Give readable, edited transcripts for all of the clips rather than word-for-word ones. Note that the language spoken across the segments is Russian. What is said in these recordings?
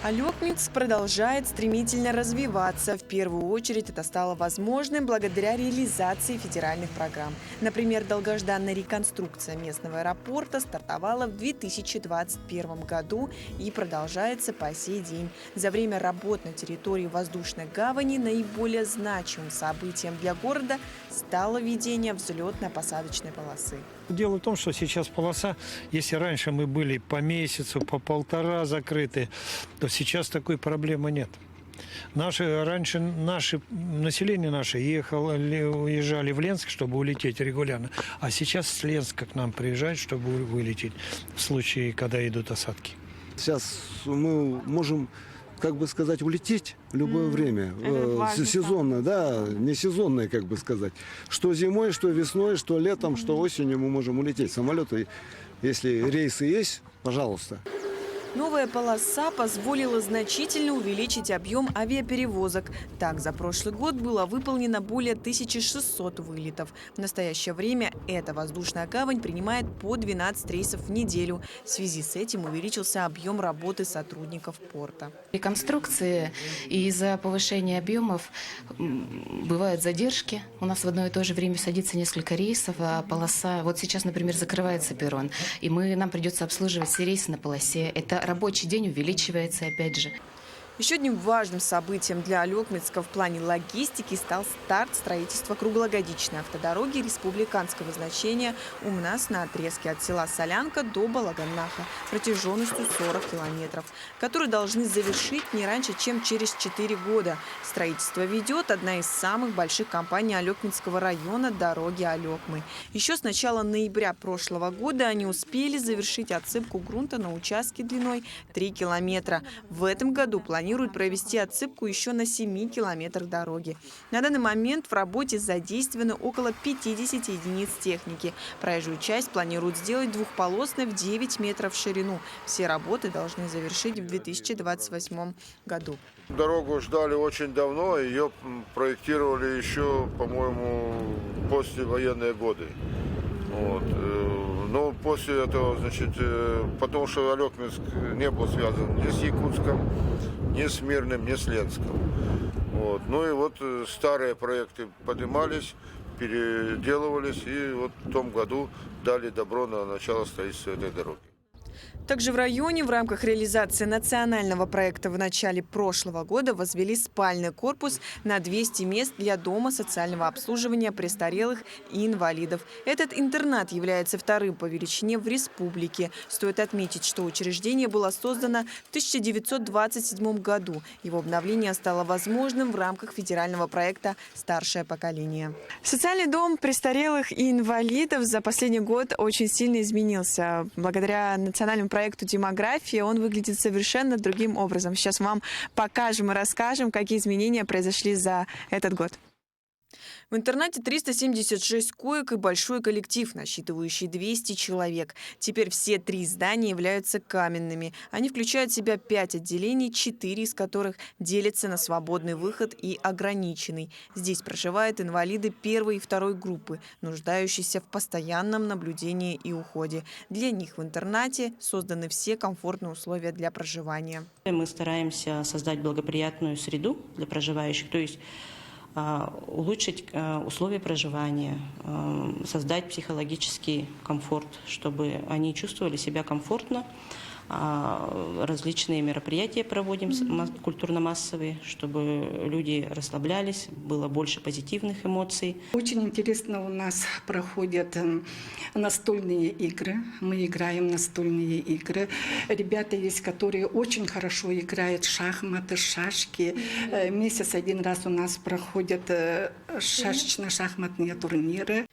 Алёкминск продолжает стремительно развиваться. В первую очередь это стало возможным благодаря реализации федеральных программ. Например, долгожданная реконструкция местного аэропорта стартовала в 2021 году и продолжается по сей день. За время работ на территории воздушной гавани наиболее значимым событием для города стало введение взлетно-посадочной полосы. Дело в том, что сейчас полоса, если раньше мы были по месяцу, по полтора закрыты, то сейчас такой проблемы нет. Раньше население наше уезжали в Ленск, чтобы улететь регулярно, а сейчас с Ленска к нам приезжают, чтобы вылететь в случае, когда идут осадки. Сейчас мы можем, как бы сказать, улететь в любое время. Сезонно, да, не сезонное, как бы сказать. Что зимой, что весной, что летом, что осенью мы можем улететь. Самолеты, если рейсы есть, пожалуйста. Новая полоса позволила значительно увеличить объем авиаперевозок. Так, за прошлый год было выполнено более 1600 вылетов. В настоящее время эта воздушная гавань принимает по 12 рейсов в неделю. В связи с этим увеличился объем работы сотрудников порта. Реконструкции и из-за повышения объемов бывают задержки. У нас в одно и то же время садится несколько рейсов, а полоса... Вот сейчас, например, закрывается перрон, и нам придется обслуживать все рейсы на полосе. Это рабочий день увеличивается опять же. Еще одним важным событием для Алёкминска в плане логистики стал старт строительства круглогодичной автодороги республиканского значения у нас на отрезке от села Солянка до Балаганаха протяженностью 40 километров, которую должны завершить не раньше, чем через 4 года. Строительство ведет одна из самых больших компаний Алёкминского района «Дороги Алёкмы». Еще с начала ноября прошлого года они успели завершить отсыпку грунта на участке длиной 3 километра. В этом году планируют провести отсыпку еще на 7 километрах дороги. На данный момент в работе задействовано около 50 единиц техники. Проезжую часть планируют сделать двухполосной в 9 метров в ширину. Все работы должны завершить в 2028 году. Дорогу ждали очень давно, ее проектировали еще, по-моему, послевоенные годы. Но после этого, потому что Алёкминск не был связан ни с Якутском, ни с Мирным, ни с Ленском. Ну и старые проекты поднимались, переделывались, и в том году дали добро на начало строительства этой дороги. Также в районе в рамках реализации национального проекта в начале прошлого года возвели спальный корпус на 200 мест для дома социального обслуживания престарелых и инвалидов. Этот интернат является вторым по величине в республике. Стоит отметить, что учреждение было создано в 1927 году. Его обновление стало возможным в рамках федерального проекта «Старшее поколение». Социальный дом престарелых и инвалидов за последний год очень сильно изменился. Благодаря национальному проекту «Демография» он выглядит совершенно другим образом. Сейчас вам покажем и расскажем, какие изменения произошли за этот год. В интернате 376 коек и большой коллектив, насчитывающий 200 человек. Теперь все 3 здания являются каменными. Они включают в себя 5 отделений, 4 из которых делятся на свободный выход и ограниченный. Здесь проживают инвалиды первой и второй группы, нуждающиеся в постоянном наблюдении и уходе. Для них в интернате созданы все комфортные условия для проживания. Мы стараемся создать благоприятную среду для проживающих, то есть улучшить условия проживания, создать психологический комфорт, чтобы они чувствовали себя комфортно. Различные мероприятия проводим культурно-массовые, чтобы люди расслаблялись, было больше позитивных эмоций. Очень интересно у нас проходят настольные игры. Мы играем настольные игры. Ребята есть, которые очень хорошо играют в шахматы, шашки. Месяц один раз у нас проходят шашечно-шахматные турниры.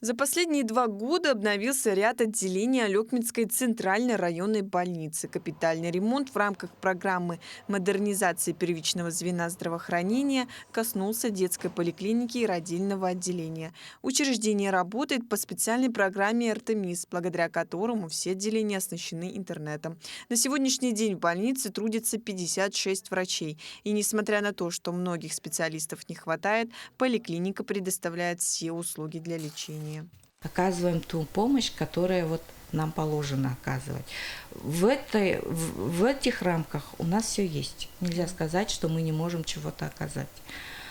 За последние 2 года обновился ряд отделений Алёкминской центральной районной больницы. Капитальный ремонт в рамках программы модернизации первичного звена здравоохранения коснулся детской поликлиники и родильного отделения. Учреждение работает по специальной программе РТМИС, благодаря которому все отделения оснащены интернетом. На сегодняшний день в больнице трудится 56 врачей. И несмотря на то, что многих специалистов не хватает, поликлиника предоставляет все услуги для лечения. Оказываем ту помощь, которая нам положено оказывать. В этих рамках у нас все есть. Нельзя сказать, что мы не можем чего-то оказать.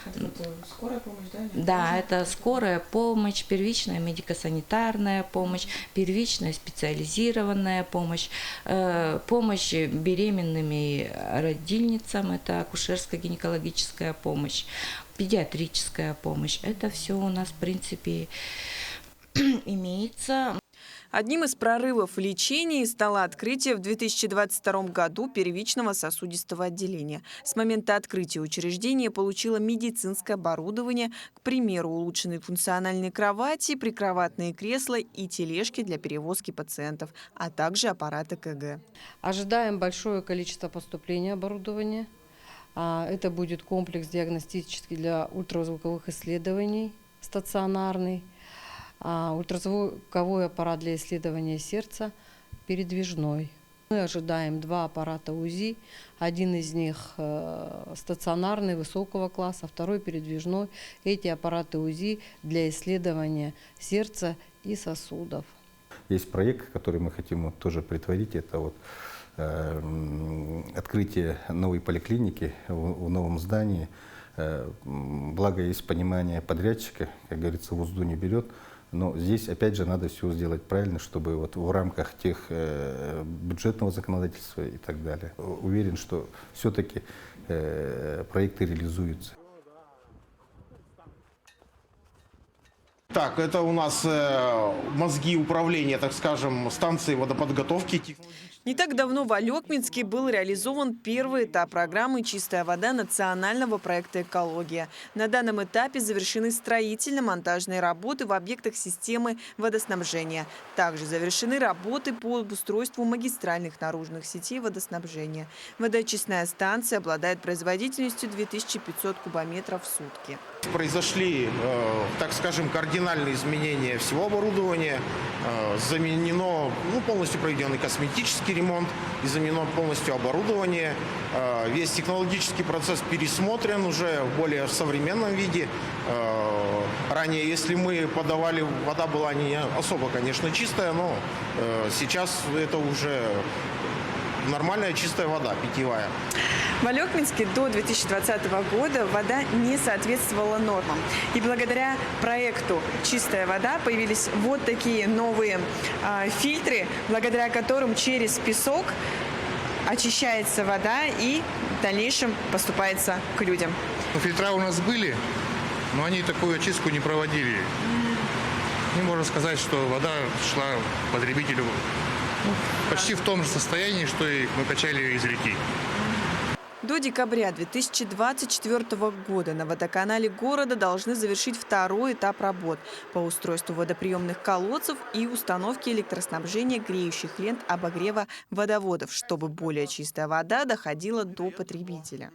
Это скорая помощь, да? Да, это скорая помощь, первичная медико-санитарная помощь, первичная специализированная помощь, помощь беременными родильницам, это акушерско-гинекологическая помощь, педиатрическая помощь. Это все у нас, в принципе, имеется. Одним из прорывов в лечении стало открытие в 2022 году первичного сосудистого отделения. С момента открытия учреждение получило медицинское оборудование, к примеру, улучшенные функциональные кровати, прикроватные кресла и тележки для перевозки пациентов, а также аппараты КГ. Ожидаем большое количество поступления оборудования. Это будет комплекс диагностический для ультразвуковых исследований, стационарный. Ультразвуковой аппарат для исследования сердца передвижной. Мы ожидаем 2 аппарата УЗИ. Один из них стационарный, высокого класса, второй передвижной. Эти аппараты УЗИ для исследования сердца и сосудов. Есть проект, который мы хотим тоже притворить. Это открытие новой поликлиники в новом здании. Благо есть понимание подрядчика, как говорится, в узду не берет. Но здесь, опять же, надо все сделать правильно, чтобы в рамках тех бюджетного законодательства и так далее. Уверен, что все-таки проекты реализуются. Так, это у нас мозги управления, так скажем, станции водоподготовки. Не так давно в Алекминске был реализован первый этап программы «Чистая вода» национального проекта «Экология». На данном этапе завершены строительно-монтажные работы в объектах системы водоснабжения. Также завершены работы по обустройству магистральных наружных сетей водоснабжения. Водоочистная станция обладает производительностью 2500 кубометров в сутки. Произошли, так скажем, кардинальные изменения всего оборудования. Заменено, полностью проведенный косметический ремонт и заменено полностью оборудование. Весь технологический процесс пересмотрен уже в более современном виде. Ранее, если мы подавали, вода была не особо, конечно, чистая, но сейчас это уже нормальная чистая вода, питьевая. В Алекминске до 2020 года вода не соответствовала нормам. И благодаря проекту «Чистая вода» появились вот такие новые фильтры, благодаря которым через песок очищается вода и в дальнейшем поступается к людям. Фильтра у нас были, но они такую очистку не проводили. Не можно сказать, что вода шла потребителю почти в том же состоянии, что и мы качали ее из реки. До декабря 2024 года на водоканале города должны завершить второй этап работ по устройству водоприемных колодцев и установке электроснабжения греющих лент обогрева водоводов, чтобы более чистая вода доходила до потребителя.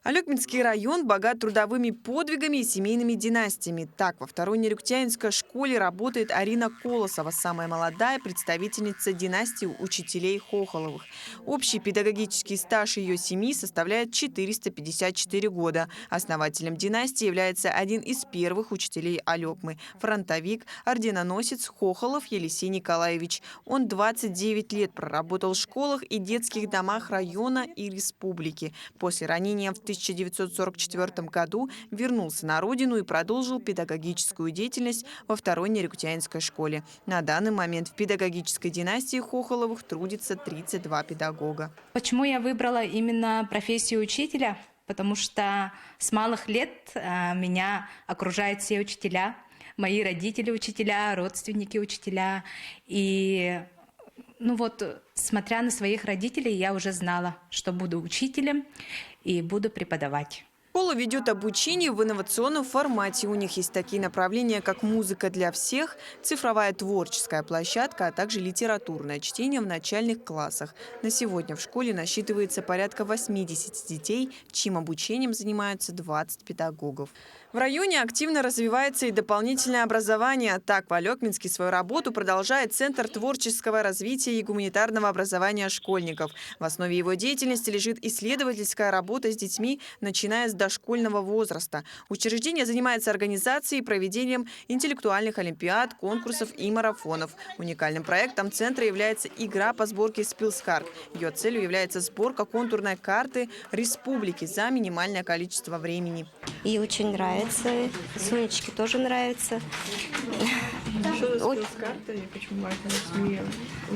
Алекминский район богат трудовыми подвигами и семейными династиями. Так, во второй Нерюктянской школе работает Арина Колосова, самая молодая представительница династии учителей Хохоловых. Общий педагогический стаж ее семьи составляет 454 года. Основателем династии является один из первых учителей Алекмы – фронтовик, орденоносец Хохолов Елисей Николаевич. Он 29 лет проработал в школах и детских домах района и республики. После ранения в 1944 году вернулся на родину и продолжил педагогическую деятельность во второй Нерюктянской школе. На данный момент в педагогической династии Хохоловых трудится 32 педагога. Почему я выбрала именно профессию учителя? Потому что с малых лет меня окружают все учителя, мои родители учителя, родственники учителя. И смотря на своих родителей, я уже знала, что буду учителем и буду преподавать. Школа ведет обучение в инновационном формате. У них есть такие направления, как музыка для всех, цифровая творческая площадка, а также литературное чтение в начальных классах. На сегодня в школе насчитывается порядка 80 детей, чьим обучением занимаются 20 педагогов. В районе активно развивается и дополнительное образование. Так, в Алекминске свою работу продолжает Центр творческого развития и гуманитарного образования школьников. В основе его деятельности лежит исследовательская работа с детьми, начиная с дошкольного возраста. Учреждение занимается организацией и проведением интеллектуальных олимпиад, конкурсов и марафонов. Уникальным проектом центра является игра по сборке «Спилскарт». Ее целью является сборка контурной карты республики за минимальное количество времени. И очень нравится. Сонечке тоже нравится.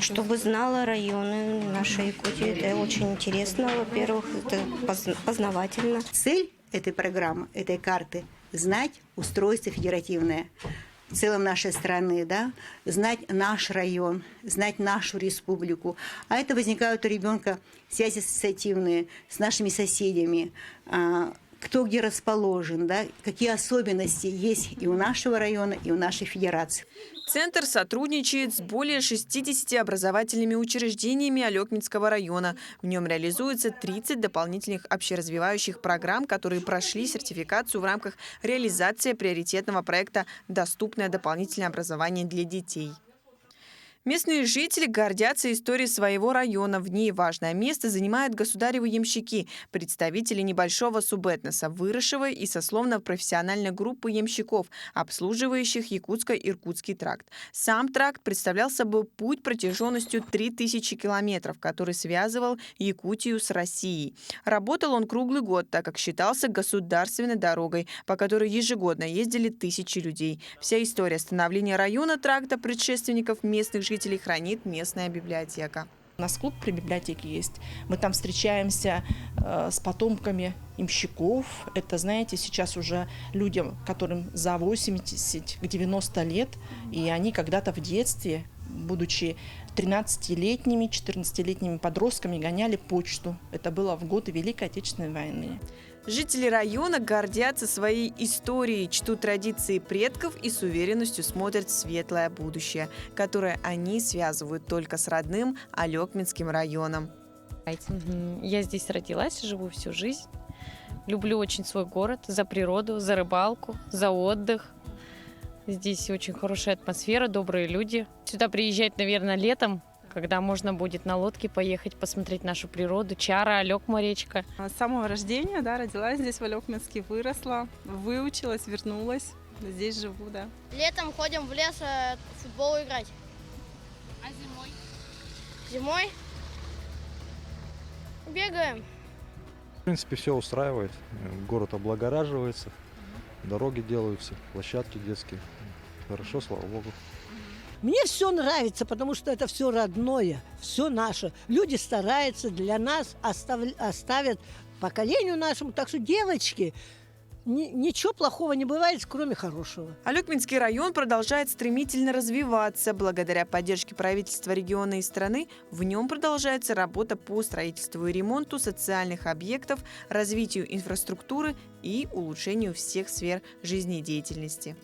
Чтобы знала районы нашей Якутии. Это очень интересно. Во-первых, это познавательно. Цель этой программы, этой карты – знать устройство федеративное в целом нашей страны, да? Знать наш район, знать нашу республику. А это возникают у ребенка связи ассоциативные с нашими соседями, кто где расположен, да? Какие особенности есть и у нашего района, и у нашей федерации. Центр сотрудничает с более 60 образовательными учреждениями Алекминского района. В нем реализуется 30 дополнительных общеразвивающих программ, которые прошли сертификацию в рамках реализации приоритетного проекта «Доступное дополнительное образование для детей». Местные жители гордятся историей своего района. В ней важное место занимают государевы ямщики, представители небольшого субэтноса, выросшего и сословно-профессиональной группы ямщиков, обслуживающих Якутско-Иркутский тракт. Сам тракт представлял собой путь протяженностью 3000 километров, который связывал Якутию с Россией. Работал он круглый год, так как считался государственной дорогой, по которой ежегодно ездили тысячи людей. Вся история становления района тракта предшественников местных жителей хранит местная библиотека. У нас клуб при библиотеке есть. Мы там встречаемся с потомками ямщиков. Это, знаете, сейчас уже людям, которым за 80-90 лет, и они когда-то в детстве, будучи 13-летними, 14-летними подростками, гоняли почту. Это было в годы Великой Отечественной войны. Жители района гордятся своей историей, чтут традиции предков и с уверенностью смотрят в светлое будущее, которое они связывают только с родным Алекминским районом. Я здесь родилась, живу всю жизнь. Люблю очень свой город за природу, за рыбалку, за отдых. Здесь очень хорошая атмосфера, добрые люди. Сюда приезжать, наверное, летом, когда можно будет на лодке поехать, посмотреть нашу природу. Чара, Алекма речка. С самого рождения, да, родилась здесь в Алекминске, выросла, выучилась, вернулась. Здесь живу, да. Летом ходим в лес в футбол играть. А зимой? Зимой бегаем. В принципе, все устраивает. Город облагораживается, дороги делаются, площадки детские. Хорошо, слава богу. Мне все нравится, потому что это все родное, все наше. Люди стараются для нас, оставят поколению нашему. Так что, девочки, ничего плохого не бывает, кроме хорошего. Алекминский район продолжает стремительно развиваться. Благодаря поддержке правительства региона и страны в нем продолжается работа по строительству и ремонту социальных объектов, развитию инфраструктуры и улучшению всех сфер жизнедеятельности.